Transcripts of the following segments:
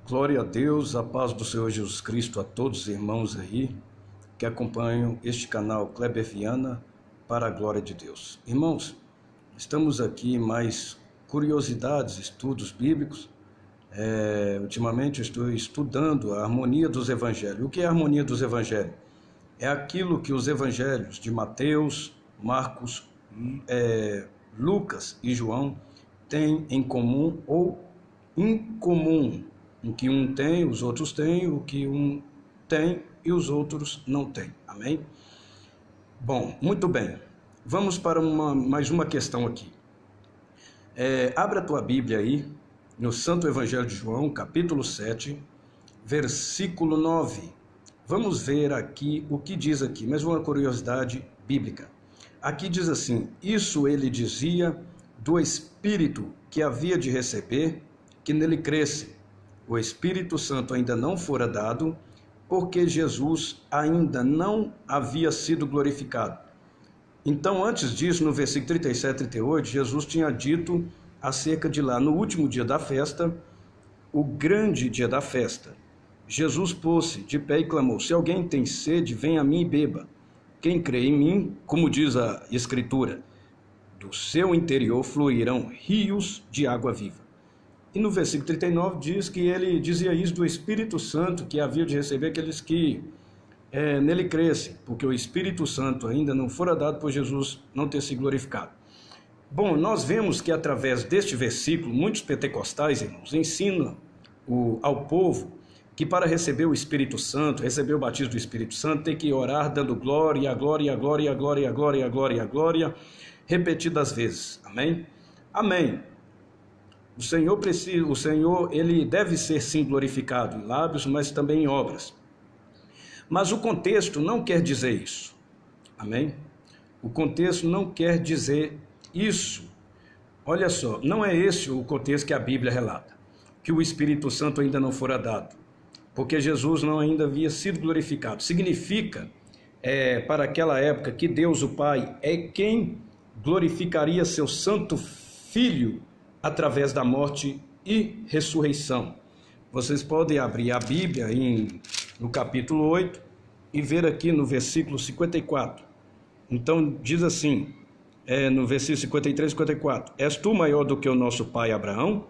Glória a Deus, a paz do Senhor Jesus Cristo a todos os irmãos aí que acompanham este canal Kleber Viana, para a glória de Deus. Irmãos, estamos aqui em mais curiosidades, estudos bíblicos. Ultimamente eu estou estudando a harmonia dos evangelhos. O que é a harmonia dos evangelhos? É aquilo que os evangelhos de Mateus, Marcos, Lucas e João têm em comum ou incomum. O que um tem, os outros têm, o que um tem e os outros não têm. Amém? Bom, muito bem. Vamos para mais uma questão aqui. Abre a tua Bíblia aí, no Santo Evangelho de João, capítulo 7, versículo 9. Vamos ver aqui o que diz aqui, mais uma curiosidade bíblica. Aqui diz assim: isso ele dizia do Espírito que havia de receber, que nele cresce. O Espírito Santo ainda não fora dado, porque Jesus ainda não havia sido glorificado. Então, antes disso, no versículo 37 e 38, Jesus tinha dito acerca de lá, no último dia da festa, o grande dia da festa. Jesus pôs-se de pé e clamou: se alguém tem sede, venha a mim e beba. Quem crê em mim, como diz a Escritura, do seu interior fluirão rios de água viva. E no versículo 39 diz que ele dizia isso do Espírito Santo, que havia de receber aqueles que nele crescem, porque o Espírito Santo ainda não fora dado por Jesus não ter se glorificado. Bom, nós vemos que através deste versículo, muitos pentecostais, irmãos, ensinam ao povo que para receber o Espírito Santo, receber o batismo do Espírito Santo, tem que orar dando glória, a glória, a glória, a glória, a glória, a glória, a glória, repetidas vezes. Amém? Amém. O Senhor, ele deve ser sim glorificado em lábios, mas também em obras. Mas o contexto não quer dizer isso. Amém? O contexto não quer dizer isso. Olha só, não é esse o contexto que a Bíblia relata, que o Espírito Santo ainda não fora dado, porque Jesus não ainda havia sido glorificado. Significa, para aquela época, que Deus o Pai é quem glorificaria seu santo Filho através da morte e ressurreição. Vocês podem abrir a Bíblia no capítulo 8 e ver aqui no versículo 54. Então diz assim, no versículo 53 e 54, és tu maior do que o nosso pai Abraão?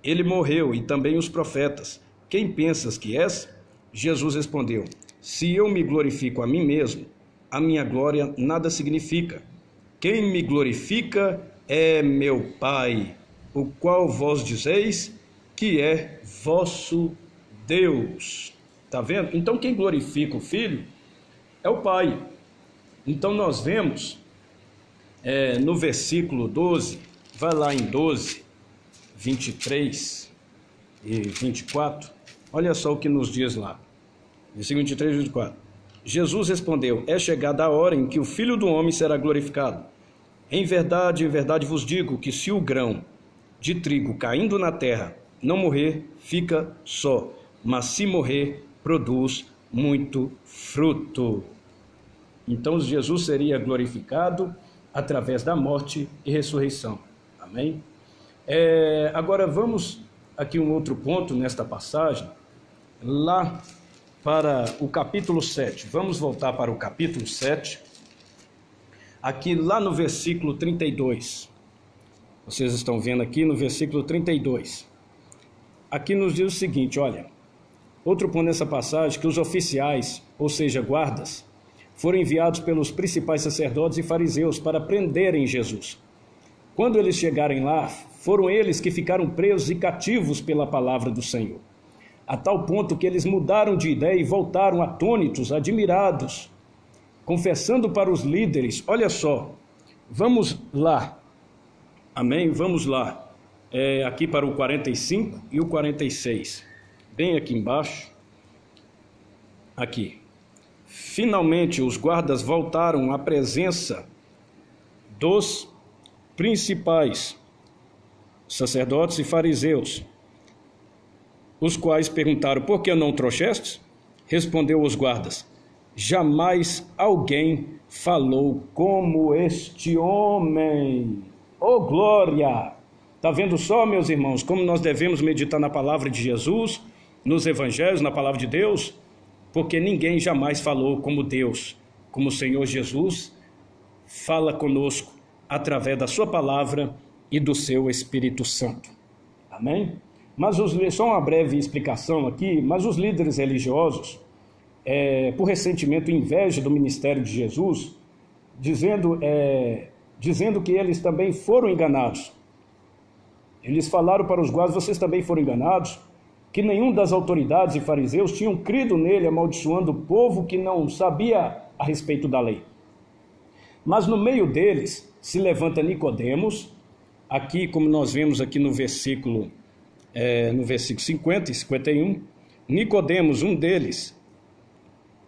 Ele morreu e também os profetas. Quem pensas que és? Jesus respondeu, se eu me glorifico a mim mesmo, a minha glória nada significa. Quem me glorifica é meu Pai, o qual vós dizeis que é vosso Deus. Está vendo? Então quem glorifica o Filho é o Pai. Então nós vemos no versículo 12, vai lá em 12, 23 e 24, olha só o que nos diz lá. Versículo 23 e 24. Jesus respondeu, é chegada a hora em que o Filho do Homem será glorificado. Em verdade vos digo que se o grão de trigo caindo na terra não morrer, fica só, mas se morrer, produz muito fruto. Então Jesus seria glorificado através da morte e ressurreição. Amém? Agora vamos aqui um outro ponto nesta passagem, lá para o capítulo 7. Vamos voltar para o capítulo 7, aqui lá no versículo 32. Vocês estão vendo aqui no versículo 32. Aqui nos diz o seguinte, olha, outro ponto nessa passagem, que os oficiais, ou seja, guardas, foram enviados pelos principais sacerdotes e fariseus para prenderem Jesus. Quando eles chegarem lá, foram eles que ficaram presos e cativos pela palavra do Senhor, a tal ponto que eles mudaram de ideia e voltaram atônitos, admirados, confessando para os líderes, olha só, vamos lá, amém? Vamos lá, aqui para o 45 e o 46, bem aqui embaixo, aqui. Finalmente os guardas voltaram à presença dos principais sacerdotes e fariseus, os quais perguntaram, por que não trouxestes? Respondeu os guardas, jamais alguém falou como este homem. Oh, glória! Está vendo só, meus irmãos, como nós devemos meditar na palavra de Jesus nos evangelhos, na palavra de Deus, porque ninguém jamais falou como Deus, como o Senhor Jesus fala conosco através da sua palavra e do seu Espírito Santo. Amém? Mas só uma breve explicação aqui, mas os líderes religiosos, por ressentimento e inveja do ministério de Jesus, dizendo que eles também foram enganados. Eles falaram para os guardas: vocês também foram enganados, que nenhum das autoridades e fariseus tinham crido nele, amaldiçoando o povo que não sabia a respeito da lei. Mas no meio deles se levanta Nicodemos, aqui como nós vemos aqui no versículo 50 e 51, Nicodemos, um deles,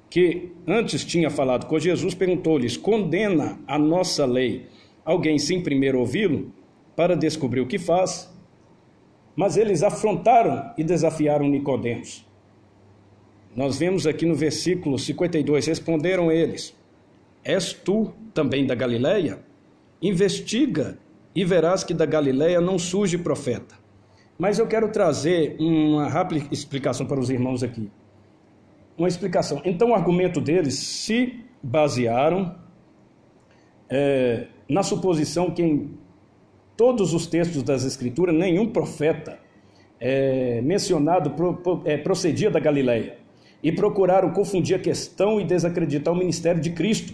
que antes tinha falado com Jesus, perguntou-lhes: condena a nossa lei alguém sem primeiro ouvi-lo, para descobrir o que faz? Mas eles afrontaram e desafiaram Nicodemos. Nós vemos aqui no versículo 52, responderam eles: és tu também da Galileia? Investiga e verás que da Galileia não surge profeta. Mas eu quero trazer uma rápida explicação para os irmãos aqui. Uma explicação. Então o argumento deles se basearam na suposição que em todos os textos das Escrituras nenhum profeta mencionado procedia da Galileia, e procuraram confundir a questão e desacreditar o ministério de Cristo.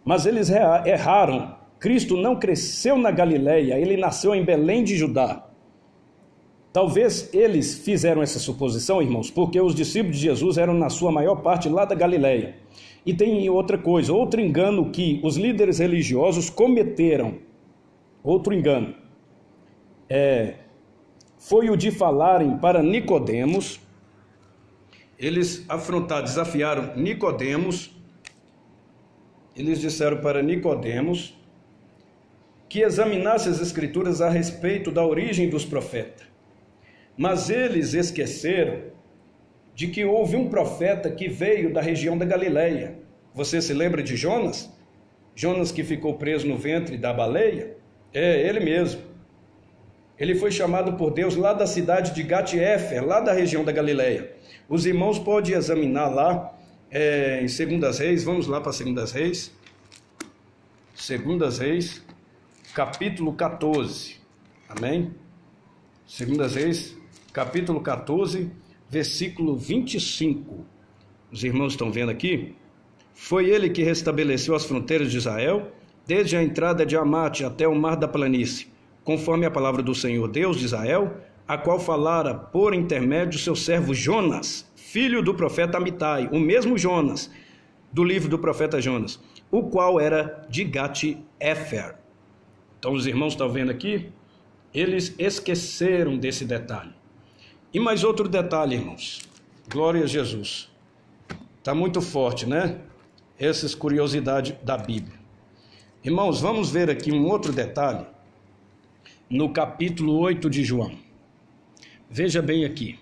Mas eles erraram. Cristo não cresceu na Galileia, ele nasceu em Belém de Judá. Talvez eles fizeram essa suposição, irmãos, porque os discípulos de Jesus eram na sua maior parte lá da Galileia. E tem outra coisa, outro engano que os líderes religiosos cometeram. Outro engano foi o de falarem para Nicodemos. Eles desafiaram Nicodemos. Eles disseram para Nicodemos que examinasse as Escrituras a respeito da origem dos profetas. Mas eles esqueceram de que houve um profeta que veio da região da Galileia. Você se lembra de Jonas? Jonas, que ficou preso no ventre da baleia? Ele mesmo. Ele foi chamado por Deus lá da cidade de Gat-Éfer, lá da região da Galileia. Os irmãos podem examinar lá em 2 Reis. Vamos lá para 2 Reis. 2 Reis, capítulo 14. Amém? 2 Reis, capítulo 14, versículo 25. Os irmãos estão vendo aqui? Foi ele que restabeleceu as fronteiras de Israel, desde a entrada de Amate até o mar da planície, conforme a palavra do Senhor Deus de Israel, a qual falara por intermédio seu servo Jonas, filho do profeta Amitai, o mesmo Jonas, do livro do profeta Jonas, o qual era de Gat-Éfer. Então os irmãos estão vendo aqui? Eles esqueceram desse detalhe. E mais outro detalhe, irmãos. Glória a Jesus. Está muito forte, né? Essas curiosidades da Bíblia. Irmãos, vamos ver aqui um outro detalhe. No capítulo 8 de João. Veja bem aqui.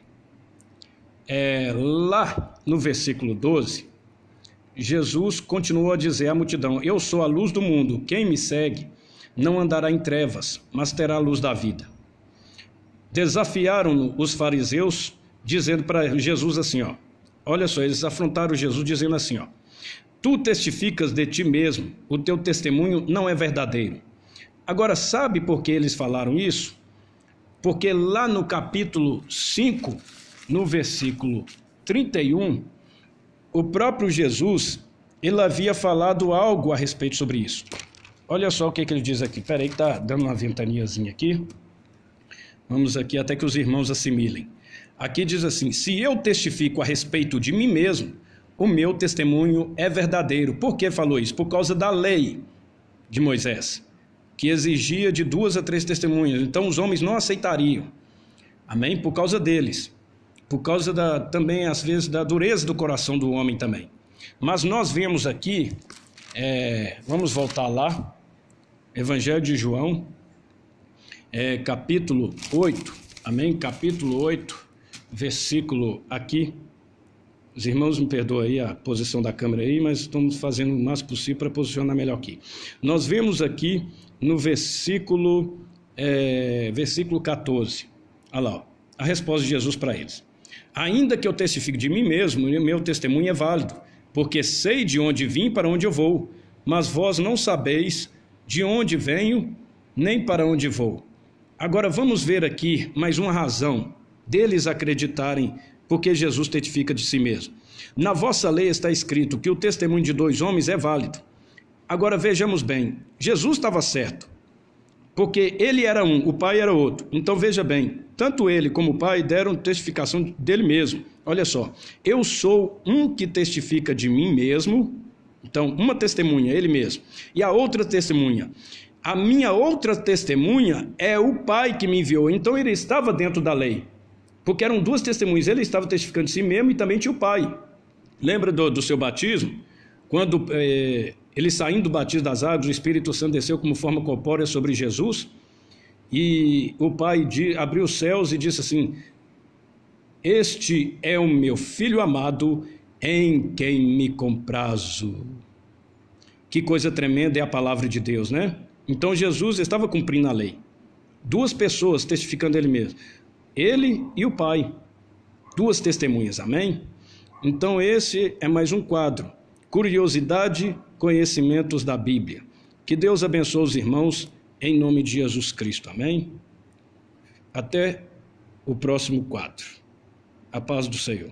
Lá no versículo 12, Jesus continuou a dizer à multidão: eu sou a luz do mundo. Quem me segue não andará em trevas, mas terá a luz da vida. Desafiaram-no os fariseus, dizendo para Jesus assim, olha só, eles afrontaram Jesus dizendo assim, tu testificas de ti mesmo, o teu testemunho não é verdadeiro. Agora, sabe por que eles falaram isso? Porque lá no capítulo 5, no versículo 31, o próprio Jesus, ele havia falado algo a respeito sobre isso. Olha só o que ele diz aqui. Espera aí que está dando uma ventaniazinha aqui. Vamos aqui até que os irmãos assimilem. Aqui diz assim: se eu testifico a respeito de mim mesmo, o meu testemunho é verdadeiro. Por que falou isso? Por causa da lei de Moisés, que exigia de 2 a 3 testemunhas. Então os homens não aceitariam. Amém? Por causa deles. Por causa também, às vezes, da dureza do coração do homem também. Mas nós vemos aqui, vamos voltar lá, Evangelho de João, capítulo 8, amém? Capítulo 8, versículo aqui. Os irmãos me perdoem aí a posição da câmera aí, mas estamos fazendo o máximo possível para posicionar melhor aqui. Nós vemos aqui no versículo 14, olha lá, a resposta de Jesus para eles. Ainda que eu testifique de mim mesmo, meu testemunho é válido, porque sei de onde vim e para onde eu vou, mas vós não sabeis de onde venho, nem para onde vou. Agora vamos ver aqui mais uma razão deles acreditarem porque Jesus testifica de si mesmo. Na vossa lei está escrito que o testemunho de 2 homens é válido. Agora vejamos bem, Jesus estava certo, porque ele era um, o pai era outro. Então veja bem, tanto ele como o pai deram testificação dele mesmo. Olha só, eu sou um que testifica de mim mesmo. Então uma testemunha, ele mesmo, e a outra testemunha, a minha outra testemunha é o pai que me enviou. Então ele estava dentro da lei, porque eram 2 testemunhas, ele estava testificando de si mesmo e também tinha o pai. Lembra do seu batismo? Quando ele saindo do batismo das águas, o Espírito Santo desceu como forma corpórea sobre Jesus, e o pai abriu os céus e disse assim: este é o meu filho amado, em quem me comprazo. Que coisa tremenda é a palavra de Deus, né? Então Jesus estava cumprindo a lei. 2 pessoas testificando ele mesmo, ele e o pai, 2 testemunhas, amém? Então esse é mais um quadro, curiosidade, conhecimentos da Bíblia. Que Deus abençoe os irmãos em nome de Jesus Cristo, amém? Até o próximo quadro. A paz do Senhor.